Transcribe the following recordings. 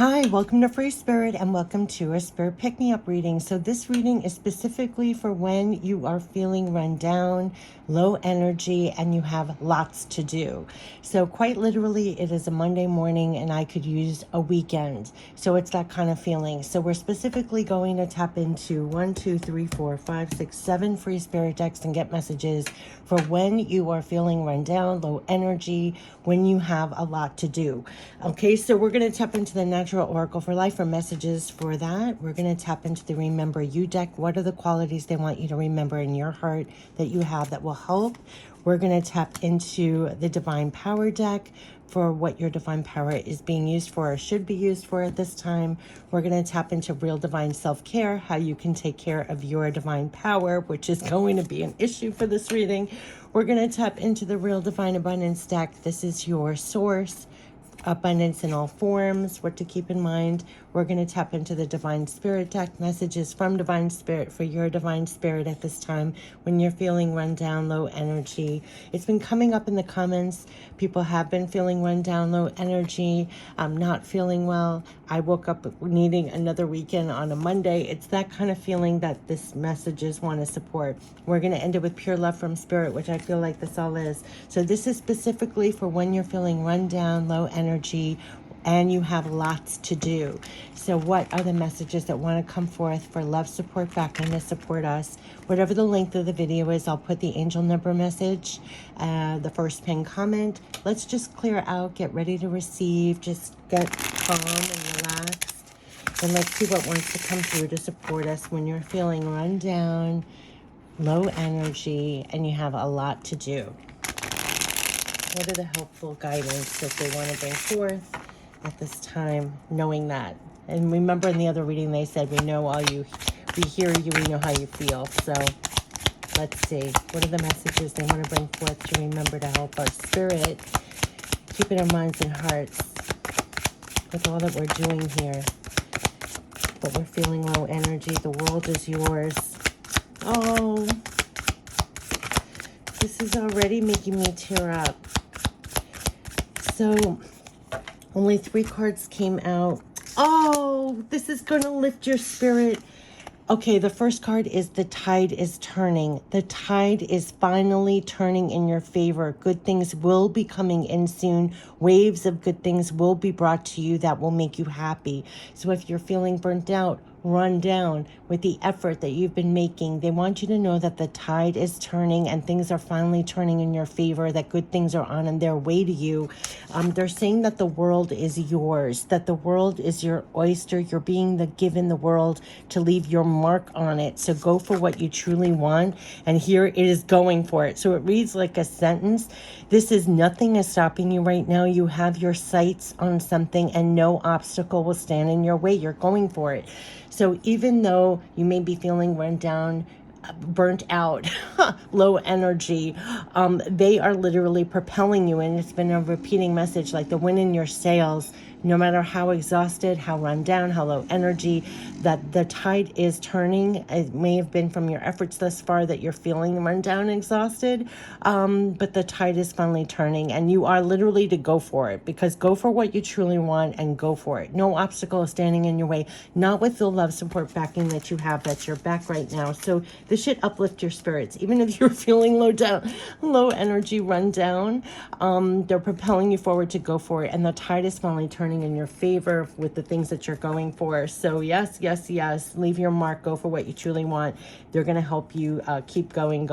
Hi, welcome to Free Spirit and welcome to a Spirit Pick-Me-Up reading. So this reading is specifically for when you are feeling run down, low energy, and you have lots to do. So quite literally, it is a Monday morning and I could use a weekend. So it's that kind of feeling. So we're specifically going to tap into 1, 2, 3, 4, 5, 6, 7 Free Spirit decks and get messages for when you are feeling run down, low energy, when you have a lot to do. Okay, so we're going to tap into the Natural Oracle for Life for messages for that. We're going to tap into the Remember You deck. What are the qualities they want you to remember in your heart that you have that will help? We're going to tap into the Divine Power deck for what your divine power is being used for or should be used for at this time. We're going to tap into Real Divine Self-Care, how you can take care of your divine power, which is going to be an issue for this reading. We're going to tap into the Real Divine Abundance deck. This is your source. Abundance in all forms, what to keep in mind. We're going to tap into the Divine Spirit deck, messages from Divine Spirit for your Divine Spirit at this time when you're feeling run down, low energy. It's been coming up in the comments. People have been feeling run down, low energy, not feeling well. I woke up needing another weekend on a Monday. It's that kind of feeling that this messages want to support. We're going to end it with pure love from Spirit, which I feel like this all is. So this is specifically for when you're feeling run down, low energy, and you have lots to do. So what are the messages that want to come forth for love, support back, and to support us? Whatever the length of the video is, I'll put the angel number message, the first pinned comment. Let's just clear out, get ready to receive, just get calm and relaxed. And let's see what wants to come through to support us when you're feeling run down, low energy, and you have a lot to do. What are the helpful guidance that they want to bring forth at this time, knowing that? And remember in the other reading they said, we know all you, we hear you, we know how you feel. So let's see, what are the messages they want to bring forth to remember to help our spirit keep it in minds and hearts with all that we're doing here. But we're feeling low energy, the world is yours. Oh, this is already making me tear up. So only 3 cards came out. Oh, this is going to lift your spirit. Okay, the first card is the tide is turning. The tide is finally turning in your favor. Good things will be coming in soon. Waves of good things will be brought to you that will make you happy. So if you're feeling burnt out, run down with the effort that you've been making, they want you to know that the tide is turning and things are finally turning in your favor, that good things are on their way to you. They're saying that the world is yours, that the world is your oyster. You're being given the world to leave your mark on it. So go for what you truly want. And here it is going for it. So it reads like a sentence. This is nothing is stopping you right now. You have your sights on something and no obstacle will stand in your way. You're going for it. So even though you may be feeling run down, burnt out, low energy, they are literally propelling you. And it's been a repeating message, like the wind in your sails, no matter how exhausted, how run down, how low energy, that the tide is turning. It may have been from your efforts thus far that you're feeling run down, exhausted, but the tide is finally turning and you are literally to go for it, because go for what you truly want and go for it. No obstacle is standing in your way, not with the love, support, backing that you have, that's your back right now. So this should uplift your spirits. Even if you're feeling low energy, run down, they're propelling you forward to go for it. And the tide is finally turning in your favor with the things that you're going for. So yes, yes, yes, leave your mark, go for what you truly want. They're going to help you keep going.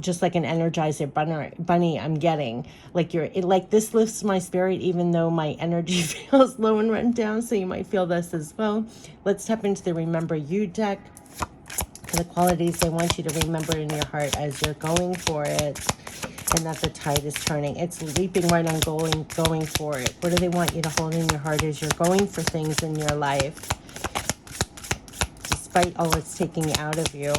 Just like an Energizer bunny I'm getting. Like this lifts my spirit even though my energy feels low and run down. So you might feel this as well. Let's tap into the Remember You deck. The qualities they want you to remember in your heart as you're going for it, and that the tide is turning. It's leaping right on going for it. What do they want you to hold in your heart as you're going for things in your life, despite all it's taking out of you?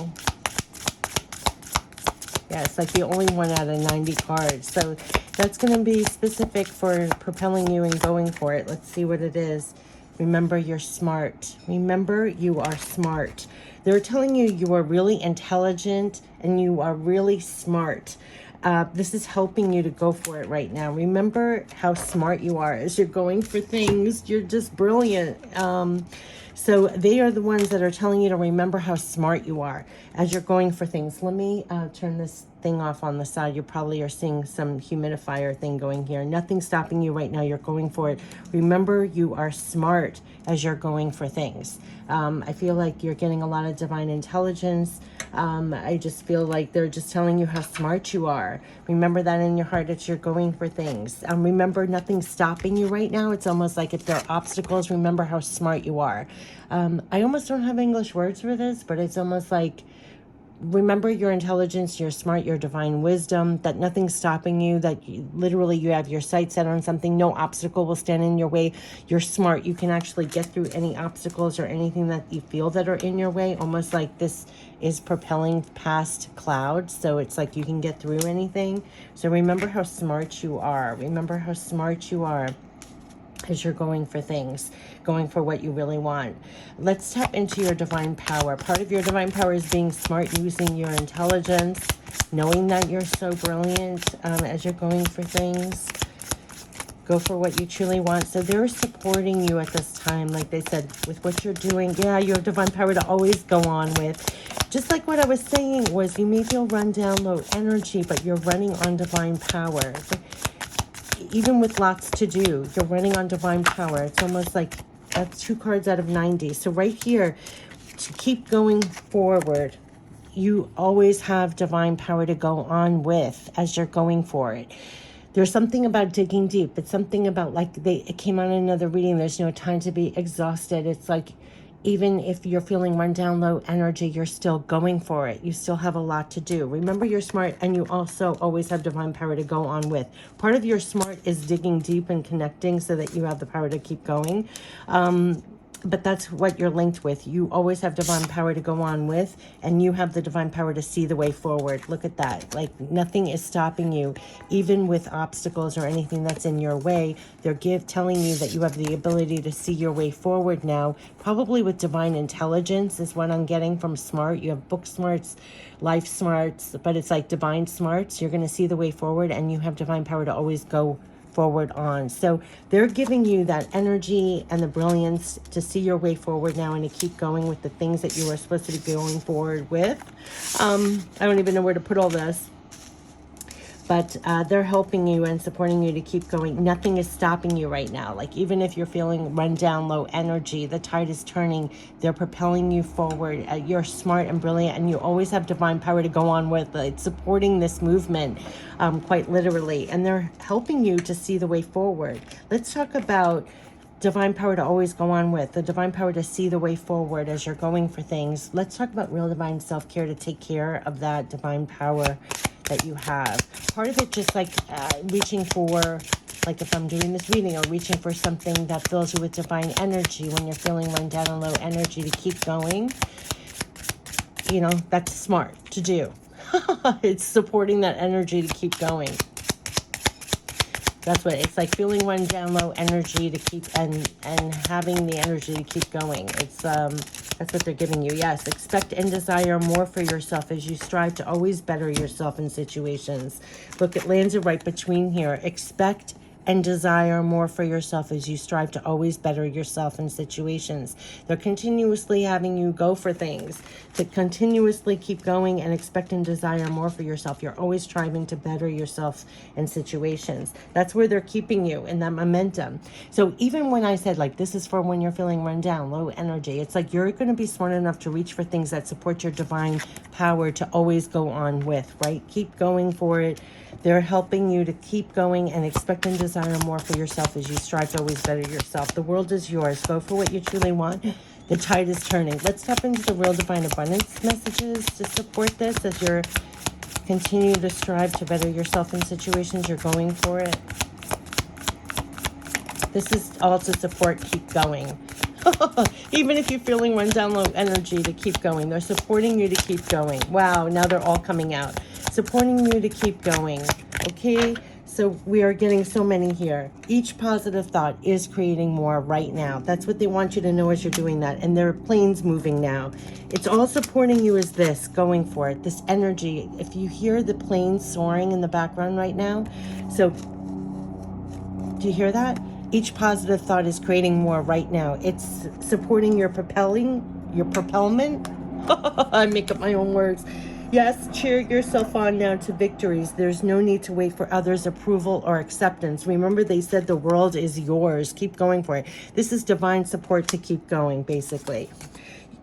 Yeah, it's like the only one out of 90 cards. So that's going to be specific for propelling you and going for it. Let's see what it is. Remember, you're smart. Remember, you are smart. They're telling you you are really intelligent and you are really smart. This is helping you to go for it right now. Remember how smart you are as you're going for things. You're just brilliant. So they are the ones that are telling you to remember how smart you are as you're going for things. Let me turn this thing off on the side. You probably are seeing some humidifier thing going here. Nothing's stopping you right now. You're going for it. Remember, you are smart as you're going for things. I feel like you're getting a lot of divine intelligence. I just feel like they're just telling you how smart you are. Remember that in your heart as you're going for things. Remember, nothing's stopping you right now. It's almost like if there are obstacles, remember how smart you are. I almost don't have English words for this, but it's almost like, remember your intelligence, your smart, your divine wisdom, that nothing's stopping you, that literally you have your sight set on something. No obstacle will stand in your way. You're smart. You can actually get through any obstacles or anything that you feel that are in your way, almost like this is propelling past clouds. So it's like you can get through anything. So remember how smart you are. Remember how smart you are as you're going for things, going for what you really want. Let's tap into your divine power. Part of your divine power is being smart, using your intelligence, knowing that you're so brilliant as you're going for things. Go for what you truly want. So they're supporting you at this time, like they said, with what you're doing. Yeah, your divine power to always go on with. Just like what I was saying was, you may feel run down, low energy, but you're running on divine power. Even with lots to do, you're running on divine power. It's almost like that's 2 cards out of 90. So right here, to keep going forward, you always have divine power to go on with as you're going for it. There's something about digging deep. It's something about, like it came on in another reading, there's no time to be exhausted. It's like, even if you're feeling run down, low energy, you're still going for it. You still have a lot to do. Remember, you're smart, and you also always have divine power to go on with. Part of your smart is digging deep and connecting so that you have the power to keep going. But that's what you're linked with. You always have divine power to go on with, and you have the divine power to see the way forward. Look at that. Like, nothing is stopping you, even with obstacles or anything that's in your way. They're telling you that you have the ability to see your way forward now, probably with divine intelligence is what I'm getting from smart. You have book smarts, life smarts, but it's like divine smarts. You're going to see the way forward, and you have divine power to always go forward on. So they're giving you that energy and the brilliance to see your way forward now and to keep going with the things that you are supposed to be going forward with. I don't even know where to put all this, but they're helping you and supporting you to keep going. Nothing is stopping you right now. Like, even if you're feeling run down, low energy, the tide is turning. They're propelling you forward. You're smart and brilliant, and you always have divine power to go on with. It's supporting this movement, quite literally, and they're helping you to see the way forward. Let's talk about divine power to always go on with, the divine power to see the way forward as you're going for things. Let's talk about real divine self-care to take care of that divine power that you have. Part of it, just like reaching for, like if I'm doing this reading, or reaching for something that fills you with divine energy when you're feeling run down and low energy to keep going. You know, that's smart to do. It's supporting that energy to keep going. That's what it's like, feeling run down, low energy to keep, and having the energy to keep going. It's that's what they're giving you. Yes, expect and desire more for yourself as you strive to always better yourself in situations. Look, it lands it right between here. Expect and desire more for yourself as you strive to always better yourself in situations. They're continuously having you go for things, to continuously keep going and expect and desire more for yourself. You're always striving to better yourself in situations. That's where they're keeping you, in that momentum. So even when I said, like, this is for when you're feeling run down, low energy, it's like you're going to be smart enough to reach for things that support your divine power to always go on with, right? Keep going for it. They're helping you to keep going and expect and desire more for yourself as you strive to always better yourself. The world is yours. Go for what you truly want. The tide is turning. Let's tap into the real divine abundance messages to support this as you're continue to strive to better yourself in situations. You're going for it. This is all to support keep going. Even if you're feeling run down, low energy, to keep going. They're supporting you to keep going. Wow, now they're all coming out. Supporting you to keep going. Okay, So we are getting so many here. Each positive thought is creating more right now. That's what they want you to know as you're doing that. And there are planes moving now. It's all supporting you as this, going for it, this energy. If you hear the planes soaring in the background right now, so do you hear that? Each positive thought is creating more right now. It's supporting your propelment. I make up my own words. Yes, cheer yourself on now to victories. There's no need to wait for others' approval or acceptance. Remember, they said the world is yours. Keep going for it. This is divine support to keep going, basically.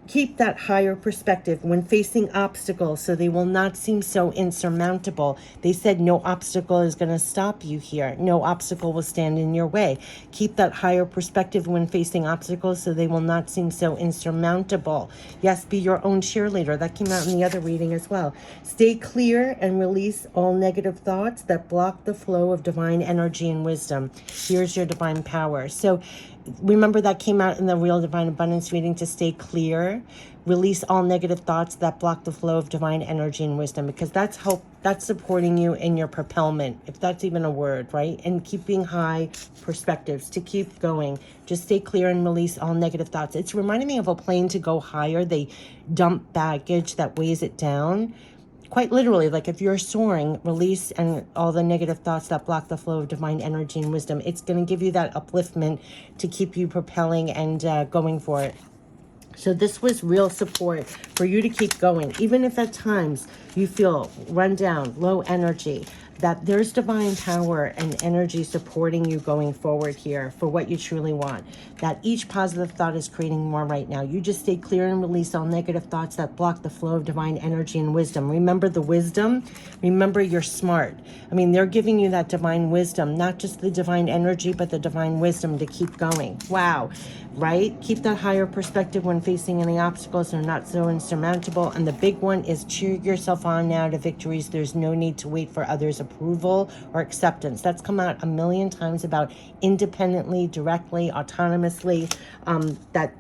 Keep that higher perspective when facing obstacles so they will not seem so insurmountable. They said no obstacle is going to stop you here. No obstacle will stand in your way. Keep that higher perspective when facing obstacles so they will not seem so insurmountable. Yes, be your own cheerleader. That came out in the other reading as well. Stay clear and release all negative thoughts that block the flow of divine energy and wisdom. Here's your divine power. So remember that came out in the Real Divine Abundance reading, to stay clear, release all negative thoughts that block the flow of divine energy and wisdom, because that's supporting you in your propelment, if that's even a word, right? And keeping high perspectives to keep going. Just stay clear and release all negative thoughts. It's reminding me of a plane to go higher. They dump baggage that weighs it down. Quite literally, like if you're soaring, release and all the negative thoughts that block the flow of divine energy and wisdom. It's going to give you that upliftment to keep you propelling and going for it. So this was real support for you to keep going, even if at times you feel run down, low energy, that there's divine power and energy supporting you going forward here for what you truly want. That each positive thought is creating more right now. You just stay clear and release all negative thoughts that block the flow of divine energy and wisdom. Remember the wisdom. Remember you're smart. I mean, they're giving you that divine wisdom, not just the divine energy, but the divine wisdom to keep going. Wow. Right? Keep that higher perspective when facing any obstacles. They're not so insurmountable. And the big one is cheer yourself on now to victories. There's no need to wait for others' approval or acceptance. That's come out a million times about independently, directly, autonomously, that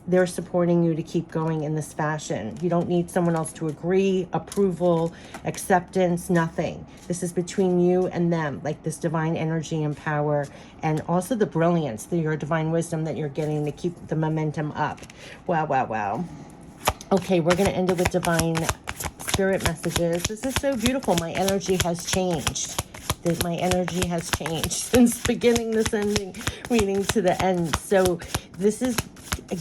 they're supporting you to keep going in this fashion. You don't need someone else to agree, approval, acceptance, nothing. This is between you and them, like this divine energy and power, and also the brilliance, your divine wisdom that you're getting to keep the momentum up. Wow, wow, wow. Okay, we're going to end it with divine spirit messages. This is so beautiful. My energy has changed. My energy has changed since beginning this ending reading to the end. So this is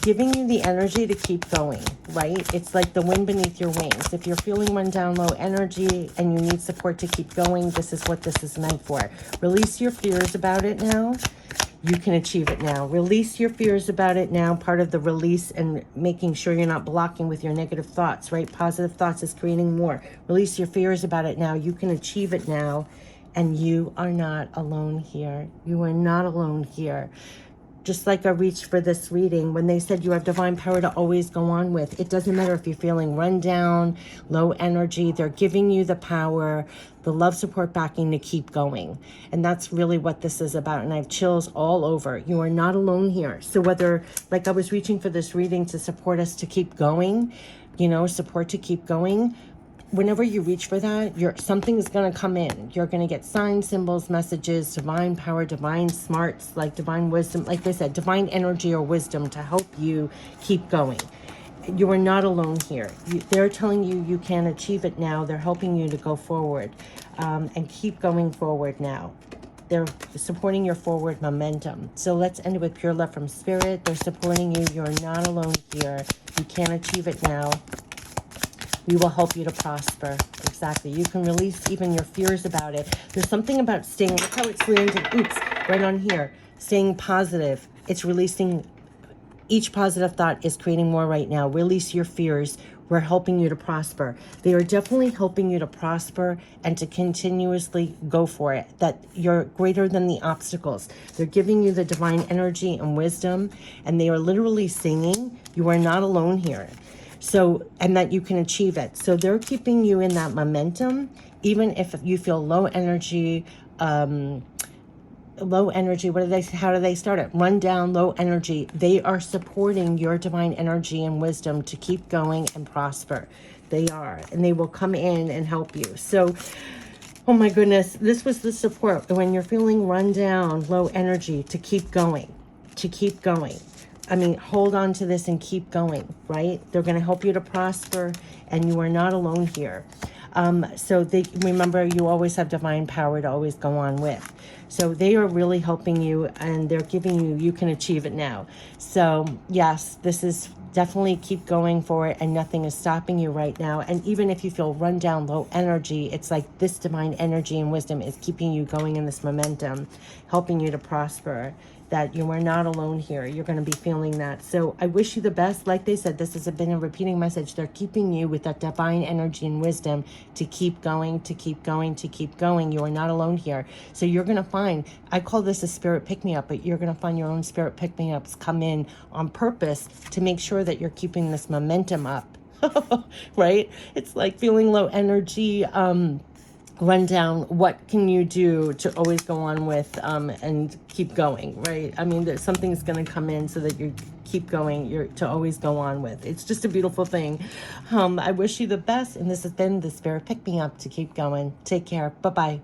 giving you the energy to keep going, right? It's like the wind beneath your wings. If you're feeling run down, low energy, and you need support to keep going, this is what this is meant for. Release your fears about it now. You can achieve it now. Release your fears about it now. Part of the release and making sure you're not blocking with your negative thoughts, right? Positive thoughts is creating more. Release your fears about it now. You can achieve it now. And you are not alone here. You are not alone here. Just like I reached for this reading, when they said you have divine power to always go on with, it doesn't matter if you're feeling run down, low energy, they're giving you the power, the love, support, backing to keep going. And that's really what this is about. And I have chills all over. You are not alone here. So whether, like I was reaching for this reading to support us to keep going, support to keep going, whenever you reach for that, something is going to come in. You're going to get signs, symbols, messages, divine power, divine smarts, like divine wisdom, like I said, divine energy or wisdom to help you keep going. You are not alone here. They're telling you you can achieve it now. They're helping you to go forward and keep going forward now. They're supporting your forward momentum. So let's end it with pure love from spirit. They're supporting you. You're not alone here. You can achieve it now. We will help you to prosper. Exactly. You can release even your fears about it. There's something about staying, look how it's landed, right on here. Staying positive. It's releasing, each positive thought is creating more right now. Release your fears. We're helping you to prosper. They are definitely helping you to prosper and to continuously go for it. That you're greater than the obstacles. They're giving you the divine energy and wisdom, and they are literally singing, you are not alone here. So, and that you can achieve it. So they're keeping you in that momentum, even if you feel low energy, how do they start it? Run down, low energy. They are supporting your divine energy and wisdom to keep going and prosper. They are, and they will come in and help you. So Oh my goodness, this was the support when you're feeling run down, low energy, to keep going, to keep going. I mean, hold on to this and keep going, right? They're going to help you to prosper, and you are not alone here. So they remember you always have divine power to always go on with. So they are really helping you, and they're giving you, you can achieve it now. So yes, this is definitely keep going for it, and nothing is stopping you right now. And even if you feel run down, low energy, it's like this divine energy and wisdom is keeping you going in this momentum, helping you to prosper, that you are not alone here. You're going to be feeling that. So I wish you the best. Like they said, this has been a repeating message. They're keeping you with that divine energy and wisdom to keep going, to keep going, to keep going. You are not alone here. So you're going to find, I call this a spirit pick-me-up, but you're going to find your own spirit pick-me-ups come in on purpose to make sure that you're keeping this momentum up. Right? It's like feeling low energy, run down. What can you do to always go on with and keep going, right? I mean, there's something's going to come in so that you keep going, you're to always go on with. It's just a beautiful thing. I wish you the best, and this has been the Spirit Pick Me Up to keep going. Take care. Bye-bye.